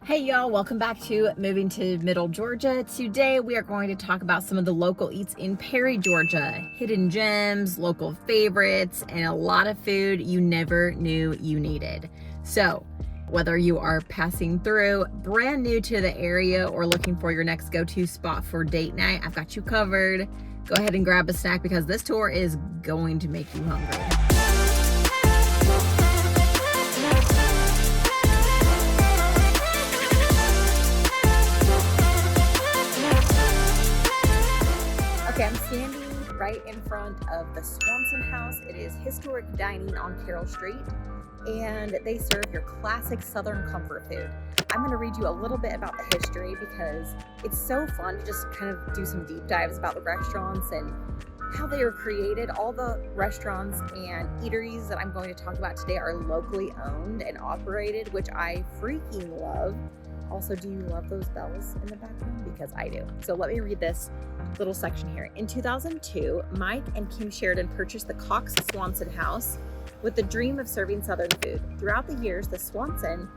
Hey y'all, welcome back to Moving to Middle Georgia. Today we are going to talk about some of the local eats in Perry, Georgia. Hidden gems, local favorites, and a lot of food you never knew you needed. So, whether you are passing through, brand new to the area, or looking for your next go-to spot for date night, I've got you covered. Go ahead and grab a snack because this tour is going to make you hungry. Okay, I'm standing right in front of the Swanson house. It is historic dining on Carroll Street, and they serve your classic Southern comfort food. I'm going to read you a little bit about the history because it's so fun to just kind of do some deep dives about the restaurants and how they were created. All the restaurants and eateries that I'm going to talk about today are locally owned and operated, which I freaking love. Also, do you love those bells in the background? Because I do. So let me read this little section here. In 2002, Mike and Kim Sheridan purchased the Cox Swanson house with the dream of serving Southern food. Throughout the years, the Swanson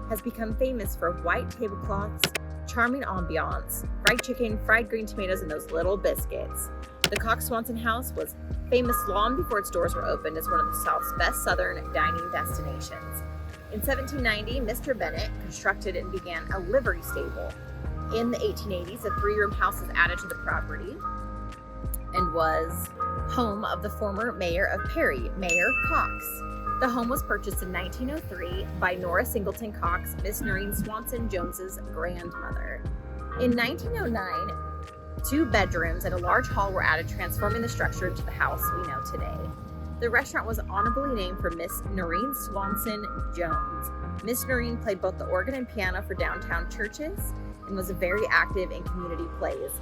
has become famous for white tablecloths, charming ambiance, fried chicken, fried green tomatoes, and those little biscuits. The Cox Swanson house was famous long before its doors were opened as one of the South's best Southern dining destinations. In 1790, Mr. Bennett constructed and began a livery stable. In the 1880s, a 3-room house was added to the property and was home of the former mayor of Perry, Mayor Cox. The home was purchased in 1903 by Nora Singleton Cox, Miss Noreen Swanson Jones's grandmother. In 1909, 2 bedrooms and a large hall were added, transforming the structure into the house we know today. The restaurant was honorably named for Miss Noreen Swanson Jones. Miss Noreen played both the organ and piano for downtown churches and was very active in community plays.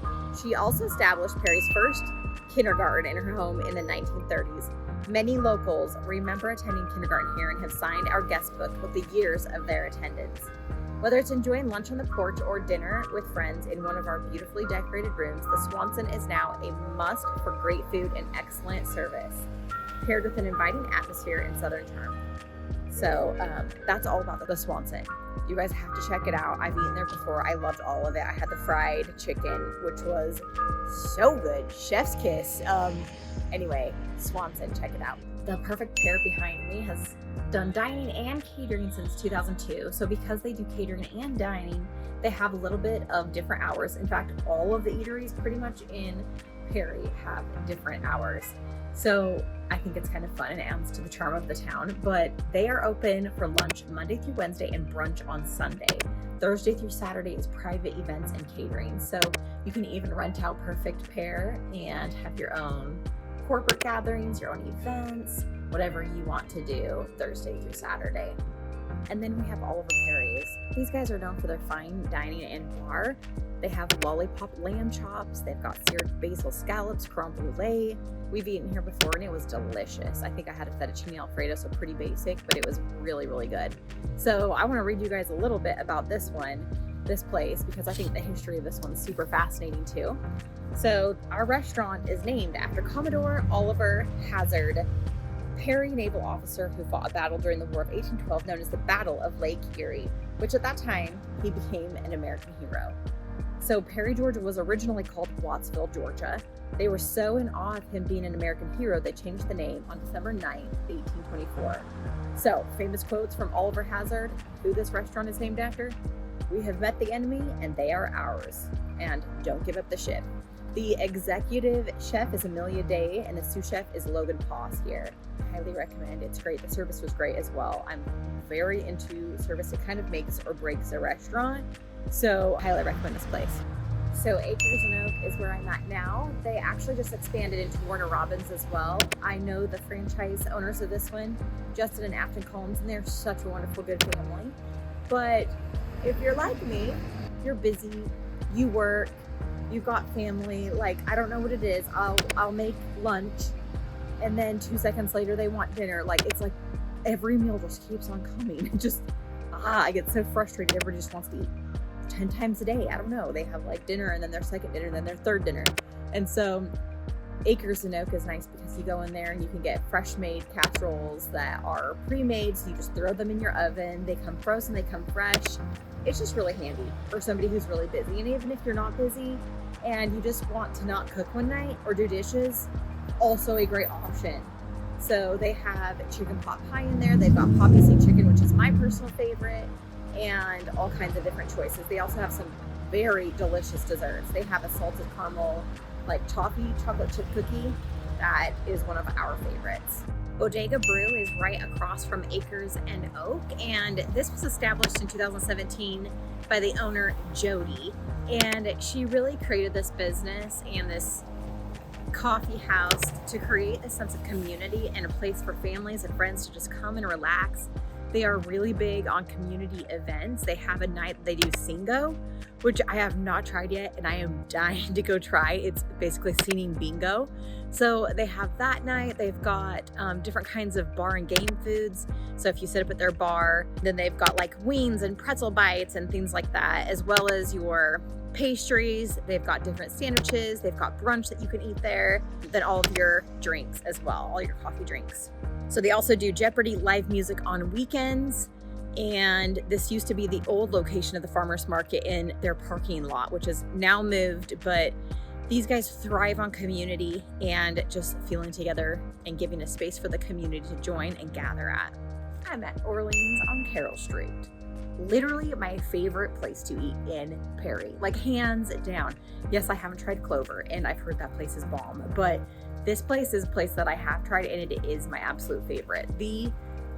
She also established Perry's first kindergarten in her home in the 1930s. Many locals remember attending kindergarten here and have signed our guest book with the years of their attendance. Whether it's enjoying lunch on the porch or dinner with friends in one of our beautifully decorated rooms, the Swanson is now a must for great food and excellent service, paired with an inviting atmosphere and Southern charm. So that's all about the Swanson. You guys have to check it out. I've eaten there before. I loved all of it. I had the fried chicken, which was so good. Chef's kiss. Anyway, Swanson, check it out. The Perfect Pear behind me has done dining and catering since 2002. So because they do catering and dining, they have a little bit of different hours. In fact, all of the eateries pretty much in Perry have different hours. So I think it's kind of fun and adds to the charm of the town, but they are open for lunch Monday through Wednesday and brunch on Sunday. Thursday through Saturday is private events and catering. So you can even rent out Perfect Pear and have your own corporate gatherings, your own events, whatever you want to do Thursday through Saturday. And then we have Oliver Perry's. These guys are known for their fine dining and bar. They have lollipop lamb chops. They've got seared basil scallops, creme brulee. We've eaten here before and it was delicious. I think I had a fettuccine alfredo, so pretty basic, but it was really, really good. So I want to read you guys a little bit about this place, because I think the history of this one's super fascinating too. So our restaurant is named after Commodore Oliver Hazard, Perry naval officer who fought a battle during the War of 1812 known as the Battle of Lake Erie, which at that time he became an American hero. So Perry, Georgia was originally called Wattsville, Georgia. They were so in awe of him being an American hero, they changed the name on December 9th, 1824. So, famous quotes from Oliver Hazard, who this restaurant is named after: "We have met the enemy and they are ours," and "Don't give up the ship." The executive chef is Amelia Day and the sous chef is Logan Poss here. I highly recommend. It's great. The service was great as well. I'm very into service. It kind of makes or breaks a restaurant. So I highly recommend this place. So Acres and Oak is where I'm at now. They actually just expanded into Warner Robins as well. I know the franchise owners of this one, Justin and Afton Combs, and they're such a wonderful, good family. But if you're like me, you're busy, you work, you've got family, like I don't know what it is. I'll make lunch and then 2 seconds later they want dinner. Like it's like every meal just keeps on coming. It just, I get so frustrated. Everybody just wants to eat 10 times a day. I don't know. They have like dinner and then their second dinner and then their third dinner. And so Acres and Oak is nice because you go in there and you can get fresh made casseroles that are pre-made, so you just throw them in your oven. They come frozen, they come fresh. It's just really handy for somebody who's really busy. And even if you're not busy and you just want to not cook one night or do dishes, also a great option. So they have chicken pot pie in there. They've got poppy seed chicken, which is my personal favorite, and all kinds of different choices. They also have some very delicious desserts. They have a salted caramel, like toffee chocolate chip cookie. That is one of our favorites. Bodega Brew is right across from Acres and Oak, and this was established in 2017 by the owner, Jody. And she really created this business and this coffee house to create a sense of community and a place for families and friends to just come and relax. They are really big on community events. They have a night they do Singo, which I have not tried yet and I am dying to go try. It's basically singing bingo. So they have that night. They've got different kinds of bar and game foods. So if you sit up at their bar, then they've got like wings and pretzel bites and things like that, as well as your pastries. They've got different sandwiches. They've got brunch that you can eat there, then all of your drinks as well, all your coffee drinks. So they also do Jeopardy live music on weekends. And this used to be the old location of the farmers market in their parking lot, which is now moved, but these guys thrive on community and just feeling together and giving a space for the community to join and gather at. I'm at Orleans on Carroll Street. Literally my favorite place to eat in Perry, like hands down. Yes, I haven't tried Clover and I've heard that place is bomb, but this place is a place that I have tried and it is my absolute favorite. The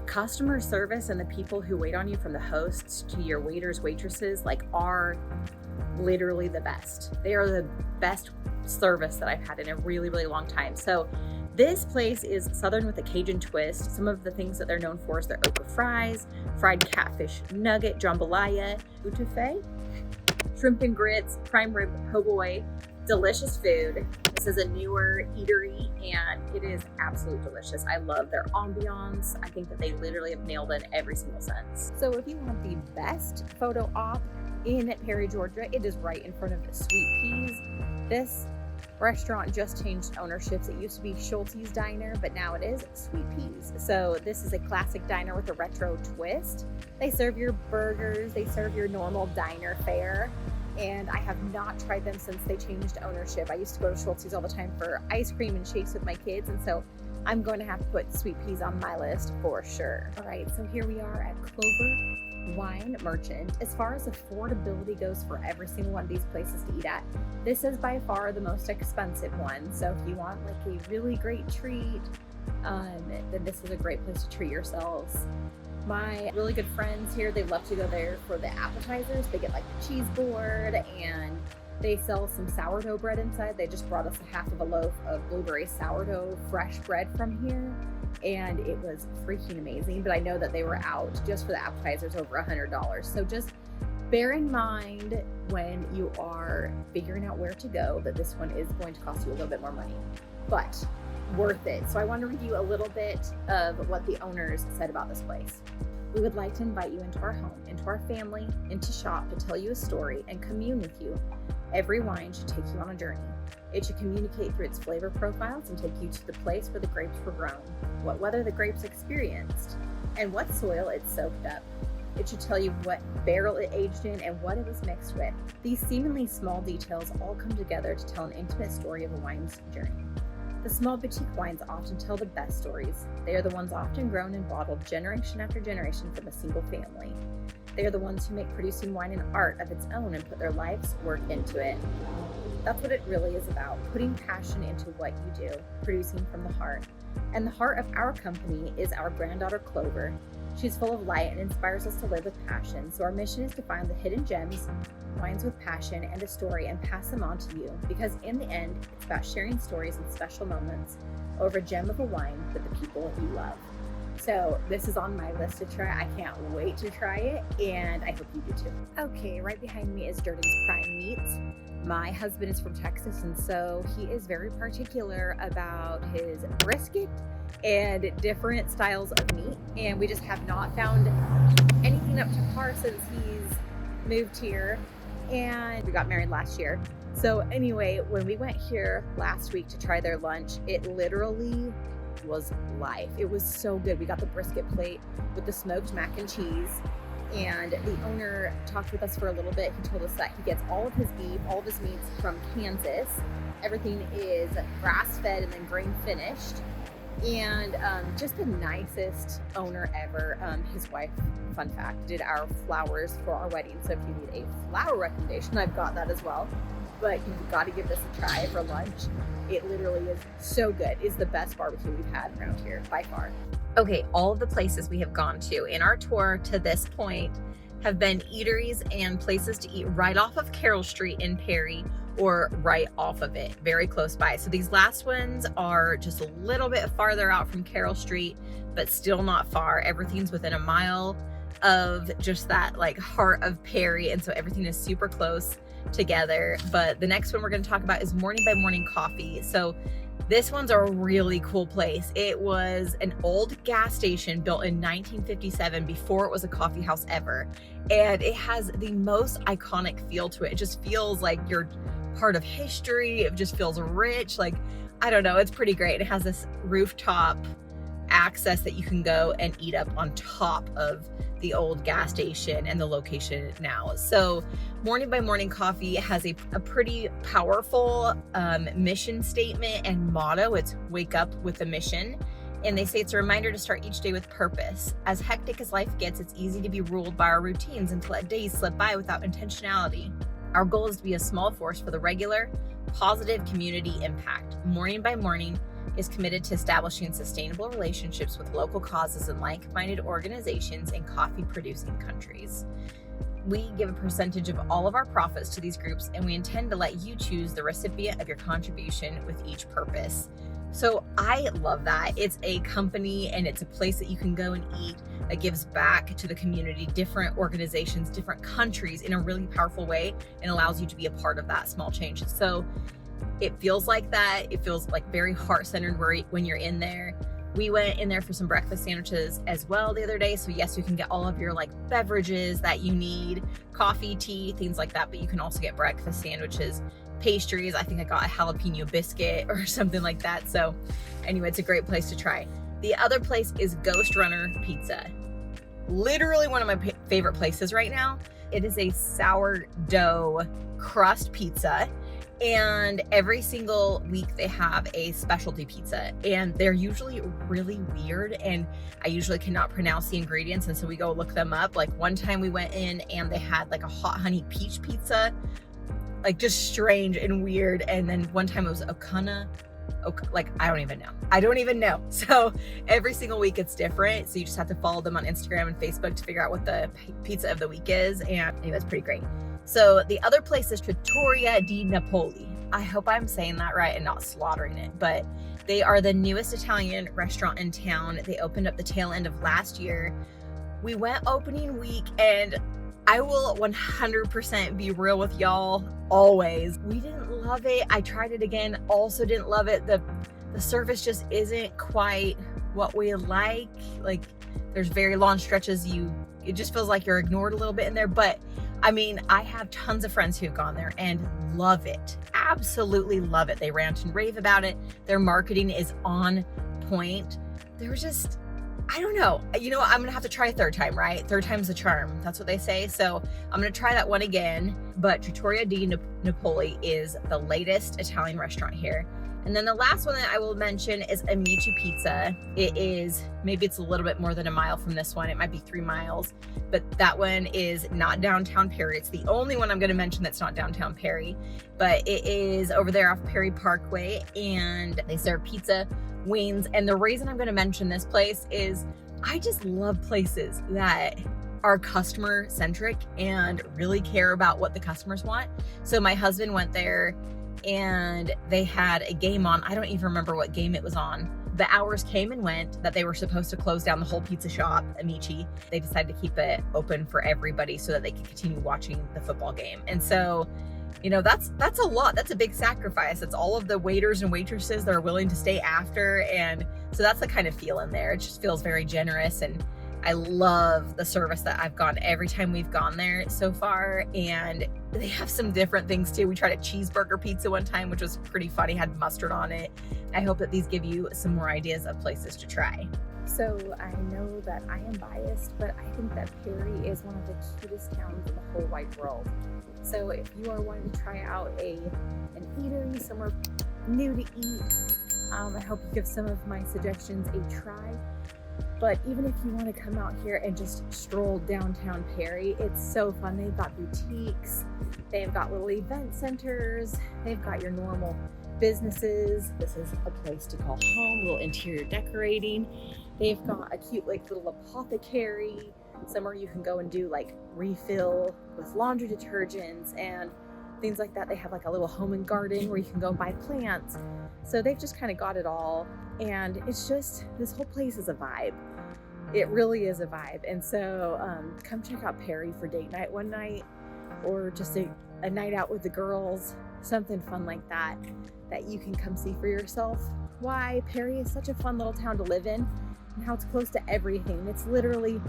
customer service and the people who wait on you, from the hosts to your waiters, waitresses, like are literally the best. They are the best service that I've had in a really, really long time. So this place is Southern with a Cajun twist. Some of the things that they're known for is their okra fries, fried catfish nugget, jambalaya, etouffee, shrimp and grits, prime rib po' boy, delicious food. This is a newer eatery and it is absolutely delicious. I love their ambience. I think that they literally have nailed it in every single sense. So if you want the best photo op in Perry, Georgia, it is right in front of the Sweet Peas. This restaurant just changed ownerships. It used to be Schulte's Diner, but now it is Sweet Peas. So this is a classic diner with a retro twist. They serve your burgers, they serve your normal diner fare, and I have not tried them since they changed ownership. I used to go to Schulte's all the time for ice cream and shakes with my kids, and so I'm going to have to put Sweet Peas on my list for sure. All right, so here we are at Clover Wine Merchant. As far as affordability goes for every single one of these places to eat at, this is by far the most expensive one. So if you want like a really great treat, then this is a great place to treat yourselves. My really good friends here, they love to go there for the appetizers. They get like the cheese board and they sell some sourdough bread inside. They just brought us a half of a loaf of blueberry sourdough fresh bread from here, and it was freaking amazing. But I know that they were out just for the appetizers over $100. So just bear in mind when you are figuring out where to go that this one is going to cost you a little bit more money, but worth it. So I want to review a little bit of what the owners said about this place. We would like to invite you into our home, into our family, into shop to tell you a story and commune with you. Every wine should take you on a journey. It should communicate through its flavor profiles and take you to the place where the grapes were grown, what weather the grapes experienced, and what soil it soaked up. It should tell you what barrel it aged in and what it was mixed with. These seemingly small details all come together to tell an intimate story of a wine's journey. The small boutique wines often tell the best stories. They are the ones often grown and bottled generation after generation from a single family. They are the ones who make producing wine an art of its own and put their life's work into it. That's what it really is about, putting passion into what you do, producing from the heart. And the heart of our company is our granddaughter, Clover. She's full of light and inspires us to live with passion. So our mission is to find the hidden gems, wines with passion and a story, and pass them on to you. Because in the end, it's about sharing stories and special moments over a gem of a wine with the people you love. So this is on my list to try. I can't wait to try it, and I hope you do too. Okay, right behind me is Durden's Prime Meats. My husband is from Texas, and so he is very particular about his brisket and different styles of meat, and we just have not found anything up to par since he's moved here, and we got married last year. So anyway, when we went here last week to try their lunch, it literally was life. It was so good. We got the brisket plate with the smoked mac and cheese, and the owner talked with us for a little bit. He told us that he gets all of his beef, all of his meats from Kansas. Everything is grass-fed and then grain finished. And just the nicest owner ever. His wife, fun fact, did our flowers for our wedding. So if you need a flower recommendation, I've got that as well. But you've got to give this a try for lunch. It literally is so good. It's the best barbecue we've had around here by far. Okay, all of the places we have gone to in our tour to this point have been eateries and places to eat right off of Carroll Street in Perry, or right off of it, very close by. So these last ones are just a little bit farther out from Carroll Street, but still not far. Everything's within a mile of just that like heart of Perry, and so everything is super close together. But the next one we're going to talk about is Morning by Morning Coffee. So this one's a really cool place. It was an old gas station built in 1957 before it was a coffee house ever. And it has the most iconic feel to it. It just feels like you're part of history. It just feels rich. Like, I don't know, it's pretty great. It has this rooftop access that you can go and eat up on top of the old gas station and the location now. So Morning by Morning Coffee has a pretty powerful mission statement and motto. It's wake up with a mission. And they say it's a reminder to start each day with purpose. As hectic as life gets, it's easy to be ruled by our routines and to let days slip by without intentionality. Our goal is to be a small force for the regular, positive community impact. Morning by Morning is committed to establishing sustainable relationships with local causes and like-minded organizations in coffee-producing countries. We give a percentage of all of our profits to these groups, and we intend to let you choose the recipient of your contribution with each purpose. So I love that. It's a company and it's a place that you can go and eat that gives back to the community, different organizations, different countries in a really powerful way, and allows you to be a part of that small change. So it feels like that. It feels like very heart-centered when you're in there. We went in there for some breakfast sandwiches as well the other day. So yes, you can get all of your like beverages that you need, coffee, tea, things like that, but you can also get breakfast sandwiches, pastries. I think I got a jalapeno biscuit or something like that. So anyway, it's a great place to try. The other place is Ghost Runner Pizza. Literally one of my favorite places right now. It is a sourdough crust pizza. And every single week they have a specialty pizza, and they're usually really weird, and I usually cannot pronounce the ingredients, and so we go look them up. Like one time we went in and they had like a hot honey peach pizza, like just strange and weird. And then one time it was like I don't even know. So every single week it's different, so you just have to follow them on Instagram and Facebook to figure out what the pizza of the week is, and anyway, that's pretty great. So the other place is Trattoria di Napoli. I hope I'm saying that right and not slaughtering it, but they are the newest Italian restaurant in town. They opened up the tail end of last year. We went opening week, and I will 100% be real with y'all always. We didn't love it. I tried it again, also didn't love it. The service just isn't quite what we like. Like there's very long stretches. It just feels like you're ignored a little bit in there, but I mean, I have tons of friends who've gone there and love it. Absolutely love it. They rant and rave about it. Their marketing is on point. They're just, I don't know. You know what? I'm going to have to try a third time, right? Third time's the charm. That's what they say. So I'm going to try that one again. But Trattoria di Napoli is the latest Italian restaurant here. And then the last one that I will mention is Amici Pizza. Maybe it's a little bit more than a mile from this one. It might be 3 miles, but that one is not downtown Perry. It's the only one I'm going to mention that's not downtown Perry, but it is over there off Perry Parkway, and they serve pizza, wings. And the reason I'm going to mention this place is I just love places that are customer centric and really care about what the customers want. So my husband went there and they had a game on. I don't even remember what game it was on. The hours came and went that they were supposed to close down the whole pizza shop, Amici. They decided to keep it open for everybody so that they could continue watching the football game. And so, you know, that's a lot. That's a big sacrifice. It's all of the waiters and waitresses that are willing to stay after. And so that's the kind of feel in there. It just feels very generous. And I love the service that I've gotten every time we've gone there so far, and they have some different things too. We tried a cheeseburger pizza one time, which was pretty funny, had mustard on it. I hope that these give you some more ideas of places to try. So I know that I am biased, but I think that Perry is one of the cutest towns in the whole wide world. So if you are wanting to try out an eatery, somewhere new to eat, I hope you give some of my suggestions a try. But even if you want to come out here and just stroll downtown Perry, it's so fun. They've got boutiques, they've got little event centers, they've got your normal businesses. This is a place to call home, little interior decorating. They've got a cute like little apothecary, somewhere you can go and do like refill with laundry detergents and things like that. They have like a little home and garden where you can go and buy plants. So they've just kind of got it all. And it's just, this whole place is a vibe. It really is a vibe. And so come check out Perry for date night one night, or just a night out with the girls, something fun like that, that you can come see for yourself. Why Perry is such a fun little town to live in, and how it's close to everything. It's literally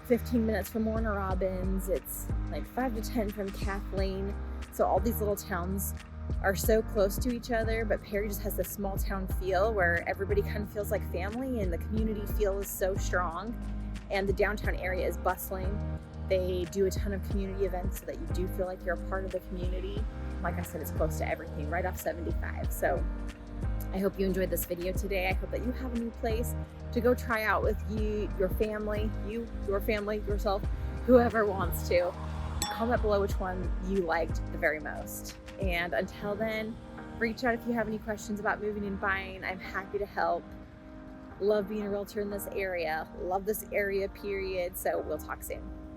15 minutes from Warner Robins. It's like 5 to 10 from Kathleen. So all these little towns are so close to each other, but Perry just has this small town feel where everybody kind of feels like family, and the community feel is so strong, and the downtown area is bustling. They do a ton of community events so that you do feel like you're a part of the community. Like I said, it's close to everything, right off 75. So I hope you enjoyed this video today. I hope that you have a new place to go try out with your family, yourself, whoever wants to. Comment below which one you liked the very most. And until then, reach out if you have any questions about moving and buying. I'm happy to help. Love being a realtor in this area. Love this area, period. So we'll talk soon.